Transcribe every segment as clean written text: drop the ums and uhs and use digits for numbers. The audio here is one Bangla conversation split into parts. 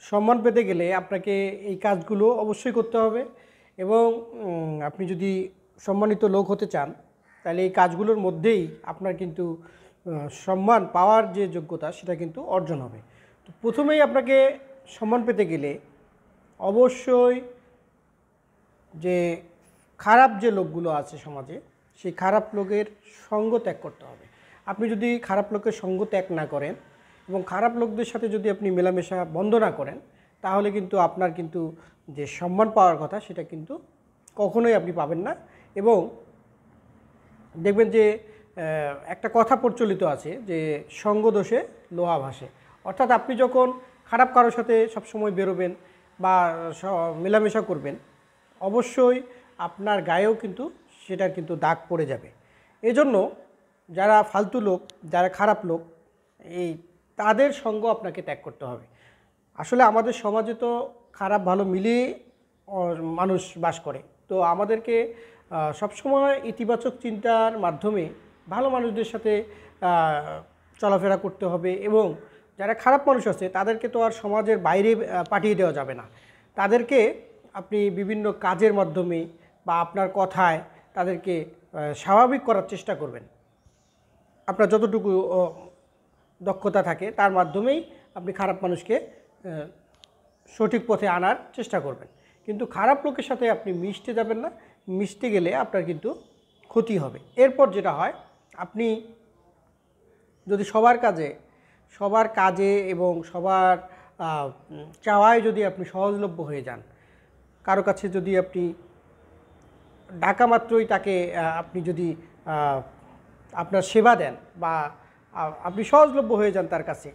সম্মান পেতে গেলে আপনাকে এই কাজগুলো অবশ্যই করতে হবে এবং আপনি যদি সম্মানিত লোক হতে চান তাহলে এই কাজগুলোর মধ্যেই আপনার কিন্তু সম্মান পাওয়ার যে যোগ্যতা সেটা কিন্তু অর্জন হবে। তো প্রথমেই আপনাকে সম্মান পেতে গেলে অবশ্যই যে খারাপ যে লোকগুলো আছে সমাজে সেই খারাপ লোকের সঙ্গ ত্যাগ করতে হবে। আপনি যদি খারাপ লোকের সঙ্গ ত্যাগ না করেন এবং খারাপ লোকদের সাথে যদি আপনি মেলামেশা বন্ধ না করেন তাহলে কিন্তু আপনার কিন্তু যে সম্মান পাওয়ার কথা সেটা কিন্তু কখনোই আপনি পাবেন না। এবং দেখবেন যে একটা কথা প্রচলিত আছে যে সঙ্গ দোষে লোহা ভাসে, অর্থাৎ আপনি যখন খারাপ কারোর সাথে সবসময় বেরোবেন বা মেলামেশা করবেন অবশ্যই আপনার গায়েও কিন্তু সেটার কিন্তু দাগ পড়ে যাবে। এজন্য যারা ফালতু লোক, যারা খারাপ লোক, এই তাদের সঙ্গ আপনাকে ত্যাগ করতে হবে। আসলে আমাদের সমাজে তো খারাপ ভালো মিলিয়ে মানুষ বাস করে, তো আমাদেরকে সবসময় ইতিবাচক চিন্তার মাধ্যমে ভালো মানুষদের সাথে চলাফেরা করতে হবে। এবং যারা খারাপ মানুষ আছে তাদেরকে তো আর সমাজের বাইরে পাঠিয়ে দেওয়া যাবে না, তাদেরকে আপনি বিভিন্ন কাজের মাধ্যমে বা আপনার কথায় তাদেরকে স্বাভাবিক করার চেষ্টা করবেন। আপনার যতটুকু দক্ষতা থাকে তার মাধ্যমেই আপনি খারাপ মানুষকে সঠিক পথে আনার চেষ্টা করবেন। কিন্তু খারাপ লোকের সাথে আপনি মিশতে যাবেন না, মিশতে গেলে আপনার কিন্তু ক্ষতি হবে। এরপর যেটা হয়, আপনি যদি সবার কাজে এবং সবার চাওয়ায় যদি আপনি সহজলভ্য হয়ে যান, কারো কাছে যদি আপনি ডাকা মাত্রই তাকে আপনি যদি আপনার সেবা দেন বা আপনি সহজলভ্য হয়ে যান তার কাছে,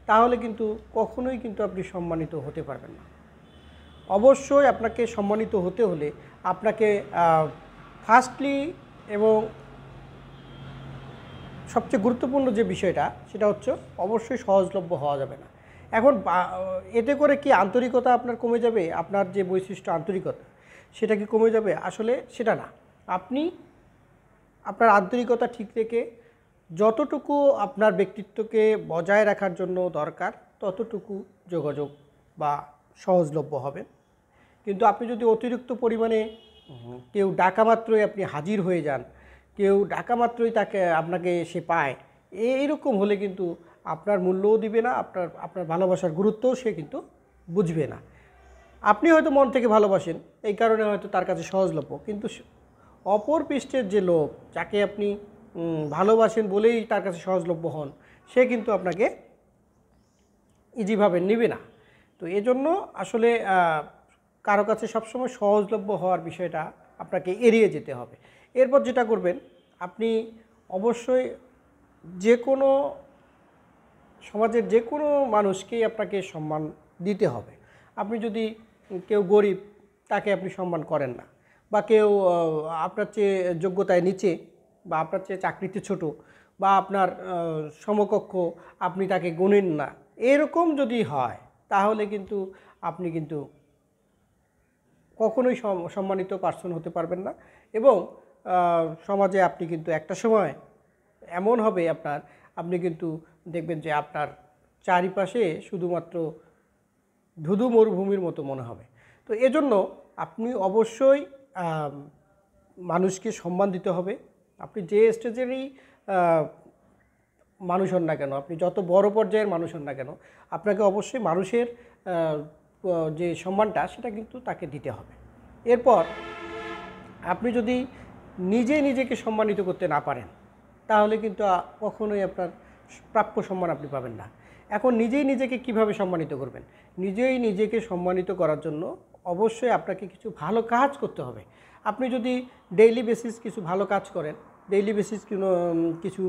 তাহলে কিন্তু কখনোই কিন্তু আপনি সম্মানিত হতে পারবেন না। অবশ্যই আপনাকে সম্মানিত হতে হলে আপনাকে ফার্স্টলি এবং সবচেয়ে গুরুত্বপূর্ণ যে বিষয়টা সেটা হচ্ছে অবশ্যই সহজলভ্য হওয়া যাবে না। এখন এতে করে কি আন্তরিকতা আপনার কমে যাবে? আপনার যে বৈশিষ্ট্য আন্তরিকতা সেটা কি কমে যাবে? আসলে সেটা না। আপনি আপনার আন্তরিকতা ঠিক রেখে যতটুকু আপনার ব্যক্তিত্বকে বজায় রাখার জন্য দরকার ততটুকু যোগাযোগ বা সহজলভ্য হবেন। কিন্তু আপনি যদি অতিরিক্ত পরিমাণে কেউ ডাকা মাত্রই আপনি হাজির হয়ে যান, কেউ ডাকা মাত্রই আপনাকে সে পায়, এইরকম হলে কিন্তু আপনার মূল্যও দিবে না, আপনার ভালোবাসার গুরুত্বও সে কিন্তু বুঝবে না। আপনি হয়তো মন থেকে ভালোবাসেন, এই কারণে হয়তো তার কাছে সহজলভ্য, কিন্তু অপর পৃষ্ঠের যে লোক যাকে আপনি ভালোবাসেন বলেই তার কাছে সহজলভ্য হন, সে কিন্তু আপনাকে ইজিভাবে নেবে না। তো এজন্য আসলে কারো কাছে সবসময় সহজলভ্য হওয়ার বিষয়টা আপনাকে এড়িয়ে যেতে হবে। এরপর যেটা করবেন, আপনি অবশ্যই যে কোনো সমাজের যে কোনো মানুষকেই আপনাকে সম্মান দিতে হবে। আপনি যদি কেউ গরিব তাকে আপনি সম্মান করেন না, বা কেউ আপনার চেয়ে যোগ্যতায় নিচে বা আপনার চেয়ে চাকরিতে ছোট বা আপনার সমকক্ষ আপনি তাকে গুনেন না, এরকম যদি হয় তাহলে কিন্তু আপনি কিন্তু কখনোই সম্মানিত পার্সন হতে পারবেন না। এবং সমাজে আপনি কিন্তু একটা সময় এমন হবে আপনি কিন্তু দেখবেন যে আপনার চারিপাশে শুধুমাত্র ধুধু মরুভূমির মতো মনে হবে। তো এজন্য আপনি অবশ্যই মানুষকে সম্মান দিতে হবে। আপনি যে স্টেজেরই মানুষ হন না কেন, আপনি যত বড় পর্যায়ের মানুষ হন না কেন, আপনাকে অবশ্যই মানুষের যে সম্মানটা সেটা কিন্তু তাকে দিতে হবে। এরপর আপনি যদি নিজেকে সম্মানিত করতে না পারেন তাহলে কিন্তু কখনোই আপনার প্রাপ্য সম্মান আপনি পাবেন না। এখন নিজেকে কিভাবে সম্মানিত করবেন? নিজেকে সম্মানিত করার জন্য অবশ্যই আপনাকে কিছু ভালো কাজ করতে হবে। আপনি যদি ডেইলি বেসিস কিছু ভালো কাজ করেন, ডেইলি বেসিস কিছু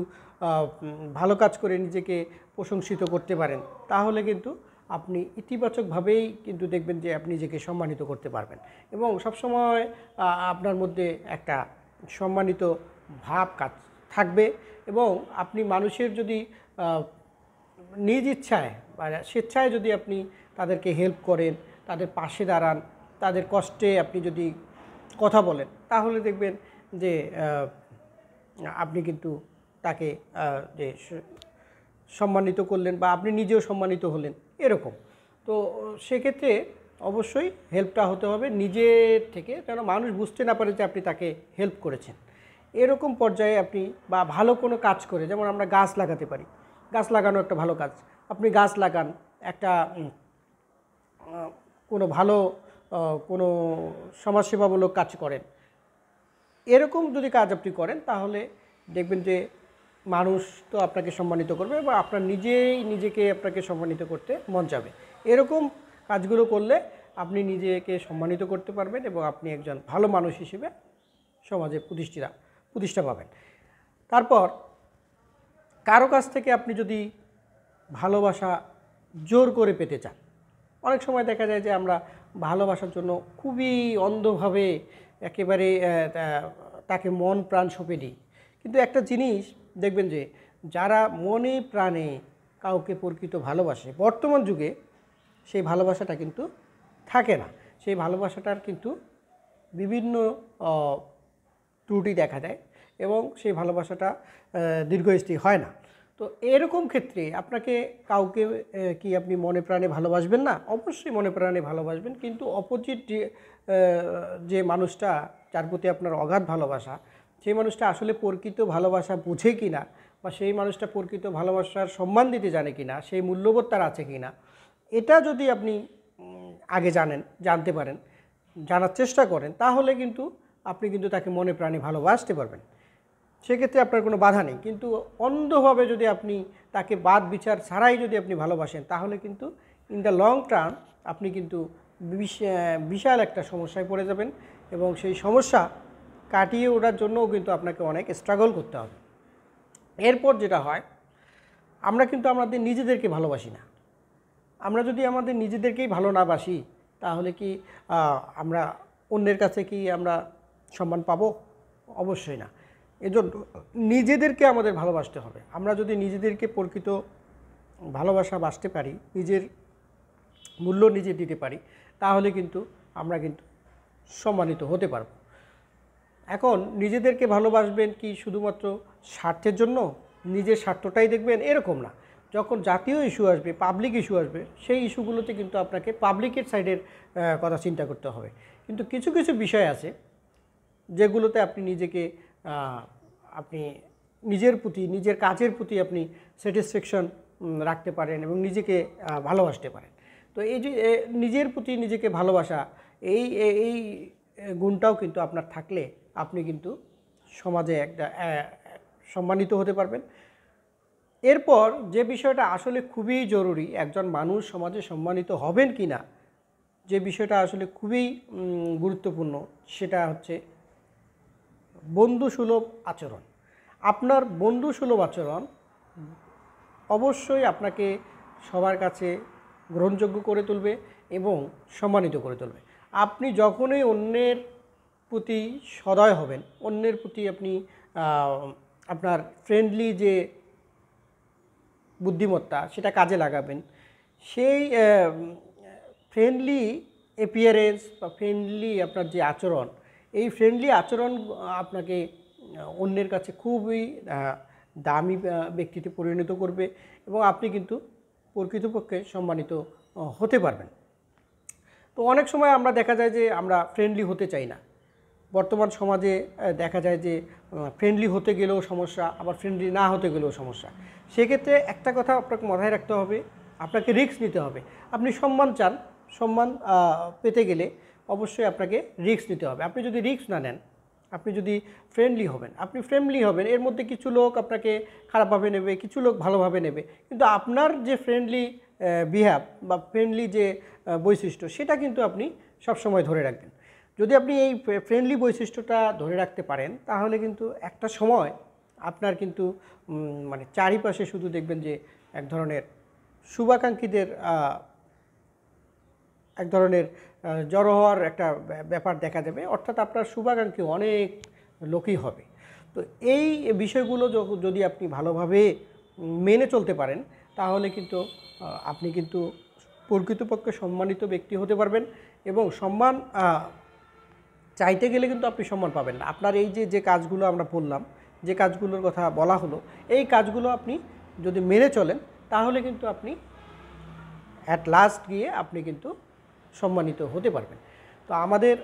ভালো কাজ করে নিজেকে প্রশংসিত করতে পারেন, তাহলে কিন্তু আপনি ইতিবাচকভাবেই কিন্তু দেখবেন যে আপনি নিজেকে সম্মানিত করতে পারবেন এবং সবসময় আপনার মধ্যে একটা সম্মানিত ভাব কাজ থাকবে। এবং আপনি মানুষের যদি নিজ ইচ্ছায় বা স্বেচ্ছায় যদি আপনি তাদেরকে হেল্প করেন, তাদের পাশে দাঁড়ান, তাদের কষ্টে আপনি যদি কথা বলেন, তাহলে দেখবেন যে আপনি কিন্তু তাকে যে সম্মানিত করলেন বা আপনি নিজেও সম্মানিত হলেন, এরকম। তো সেক্ষেত্রে অবশ্যই হেল্পটা হতে হবে নিজের থেকে, কেন মানুষ বুঝতে না পারে যে আপনি তাকে হেল্প করেছেন। এরকম পর্যায়ে আপনি বা ভালো কোনো কাজ করে, যেমন আমরা গাছ লাগাতে পারি, গাছ লাগানো একটা ভালো কাজ। আপনি গাছ লাগান, একটা কোনো ভালো কোনো সমাজসেবামূলক কাজ করেন, এরকম যদি কাজ আপনি করেন তাহলে দেখবেন যে মানুষ তো আপনাকে সম্মানিত করবে বা আপনার নিজেকে আপনাকে সম্মানিত করতে মন যাবে। এরকম কাজগুলো করলে আপনি নিজেকে সম্মানিত করতে পারবেন এবং আপনি একজন ভালো মানুষ হিসেবে সমাজে প্রতিষ্ঠা পাবেন। তারপর কারো কাছ থেকে আপনি যদি ভালোবাসা জোর করে পেতে চান, অনেক সময় দেখা যায় যে আমরা ভালোবাসার জন্য খুবই অন্ধভাবে একেবারে তাকে মন প্রাণ সঁপে দিই। কিন্তু একটা জিনিস দেখবেন যে যারা মনে প্রাণে কাউকে প্রকৃত ভালোবাসে, বর্তমান যুগে সেই ভালোবাসাটা কিন্তু থাকে না। সেই ভালোবাসাটার কিন্তু বিভিন্ন ত্রুটি দেখা দেয় এবং সেই ভালোবাসাটা দীর্ঘস্থায়ী হয় না। তো এরকম ক্ষেত্রে আপনাকে কাউকে কি আপনি মনে প্রাণে ভালোবাসবেন না? অবশ্যই মনে প্রাণে ভালোবাসবেন, কিন্তু অপোজিট যে মানুষটা, যার প্রতি আপনার অগাধ ভালোবাসা, সেই মানুষটা আসলে প্রকৃত ভালোবাসা বুঝে কি না, বা সেই মানুষটা প্রকৃত ভালোবাসার সম্মান দিতে জানে কি না, সেই মূল্যবোধ তার আছে কি না, এটা যদি আপনি আগে জানতে পারেন, জানার চেষ্টা করেন, তাহলে কিন্তু আপনি কিন্তু তাকে মনে প্রাণে ভালোবাসতে পারবেন। সেক্ষেত্রে আপনার কোনো বাধা নেই। কিন্তু অন্ধভাবে যদি আপনি তাকে বাদ বিচার ছাড়াই যদি আপনি ভালোবাসেন, তাহলে কিন্তু ইন দ্য লং টার্ম আপনি কিন্তু বিশাল একটা সমস্যায় পড়ে যাবেন এবং সেই সমস্যা কাটিয়ে ওঠার জন্যও কিন্তু আপনাকে অনেক স্ট্রাগল করতে হবে। এরপর যেটা হয়, আমরা কিন্তু আমাদের নিজেদেরকে ভালোবাসি না। আমরা যদি আমাদের নিজেদেরকেই ভালো না বাসি, তাহলে কি আমরা অন্যের কাছে কি আমরা সম্মান পাবো? অবশ্যই না। এজন্য নিজেদেরকে আমাদের ভালোবাসতে হবে। আমরা যদি নিজেদেরকে প্রকৃত ভালোবাসা বাসতে পারি, নিজের মূল্য নিজে দিতে পারি, তাহলে কিন্তু আমরা কিন্তু সম্মানিত হতে পারব। এখন নিজেদেরকে ভালোবাসবেন কি শুধুমাত্র স্বার্থের জন্য, নিজের স্বার্থটাই দেখবেন এরকম না। যখন জাতীয় ইস্যু আসবে, পাবলিক ইস্যু আসবে, সেই ইস্যুগুলোতে কিন্তু আপনাকে পাবলিকের সাইডের কথা চিন্তা করতে হবে। কিন্তু কিছু কিছু বিষয় আছে যেগুলোতে আপনি নিজেকে আপনি নিজের প্রতি, নিজের কাজের প্রতি আপনি স্যাটিসফ্যাকশন রাখতে পারেন এবং নিজেকে ভালোবাসতে পারেন। তো এই যে নিজের প্রতি নিজেকে ভালোবাসা, এই গুণটাও কিন্তু আপনার থাকলে আপনি কিন্তু সমাজে একটা সম্মানিত হতে পারবেন। এরপর যে বিষয়টা আসলে খুবই জরুরি, একজন মানুষ সমাজে সম্মানিত হবেন কি না, যে বিষয়টা আসলে খুবই গুরুত্বপূর্ণ, সেটা হচ্ছে বন্ধুসুলভ আচরণ। আপনার বন্ধুসুলভ আচরণ অবশ্যই আপনাকে সবার কাছে গ্রহণযোগ্য করে তুলবে এবং সম্মানিত করে তুলবে। আপনি যখনই অন্যের প্রতি সদয় হবেন, অন্যের প্রতি আপনি আপনার ফ্রেন্ডলি যে বুদ্ধিমত্তা সেটা কাজে লাগাবেন, সেই ফ্রেন্ডলি অ্যাপিয়ারেন্স বা ফ্রেন্ডলি আপনার যে আচরণ, এই ফ্রেন্ডলি আচরণ আপনাকে অন্যের কাছে খুবই দামি ব্যক্তিতে পরিণত করবে এবং আপনি কিন্তু প্রকৃতপক্ষে সম্মানিত হতে পারবেন। তো অনেক সময় আমরা দেখা যায় যে আমরা ফ্রেন্ডলি হতে চাই না। বর্তমান সমাজে দেখা যায় যে ফ্রেন্ডলি হতে গেলেও সমস্যা, আবার ফ্রেন্ডলি না হতে গেলেও সমস্যা। সেক্ষেত্রে একটা কথা আপনাকে মাথায় রাখতে হবে, আপনাকে রিস্ক নিতে হবে। আপনি সম্মান চান, সম্মান পেতে গেলে অবশ্যই আপনাকে রিস্ক নিতে হবে। আপনি যদি রিস্ক না নেন, আপনি যদি ফ্রেন্ডলি হবেন, আপনি ফ্রেন্ডলি হবেন, এর মধ্যে কিছু লোক আপনাকে খারাপভাবে নেবে, কিছু লোক ভালোভাবে নেবে, কিন্তু আপনার যে ফ্রেন্ডলি বিহেভ বা ফ্রেন্ডলি যে বৈশিষ্ট্য, সেটা কিন্তু আপনি সবসময় ধরে রাখবেন। যদি আপনি এই ফ্রেন্ডলি বৈশিষ্ট্যটা ধরে রাখতে পারেন, তাহলে কিন্তু একটা সময় আপনার কিন্তু মানে চারিপাশে শুধু দেখবেন যে এক ধরনের শুভাকাঙ্ক্ষীদের এক ধরনের জড়ো হওয়ার একটা ব্যাপার দেখা দেবে, অর্থাৎ আপনার শুভাকাঙ্ক্ষী অনেক লোকই হবে। তো এই বিষয়গুলো যদি আপনি ভালোভাবে মেনে চলতে পারেন, তাহলে কিন্তু আপনি কিন্তু প্রকৃতপক্ষে সম্মানিত ব্যক্তি হতে পারবেন এবং সম্মান চাইতে গেলে কিন্তু আপনি সম্মান পাবেন না। আপনার এই যে কাজগুলো আমরা বললাম, যে কাজগুলোর কথা বলা হলো, এই কাজগুলো আপনি যদি মেনে চলেন, তাহলে কিন্তু আপনি অ্যাট লাস্ট গিয়ে আপনি কিন্তু সম্মানিত হতে পারবেন। তো আমাদের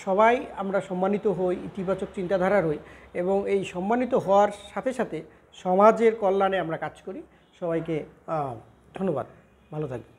সবাই আমরা সম্মানিত হই, ইতিবাচক চিন্তাধারার হই এবং এই সম্মানিত হওয়ার সাথে সাথে সমাজের কল্যাণে আমরা কাজ করি। সবাইকে ধন্যবাদ, ভালো থাকবেন।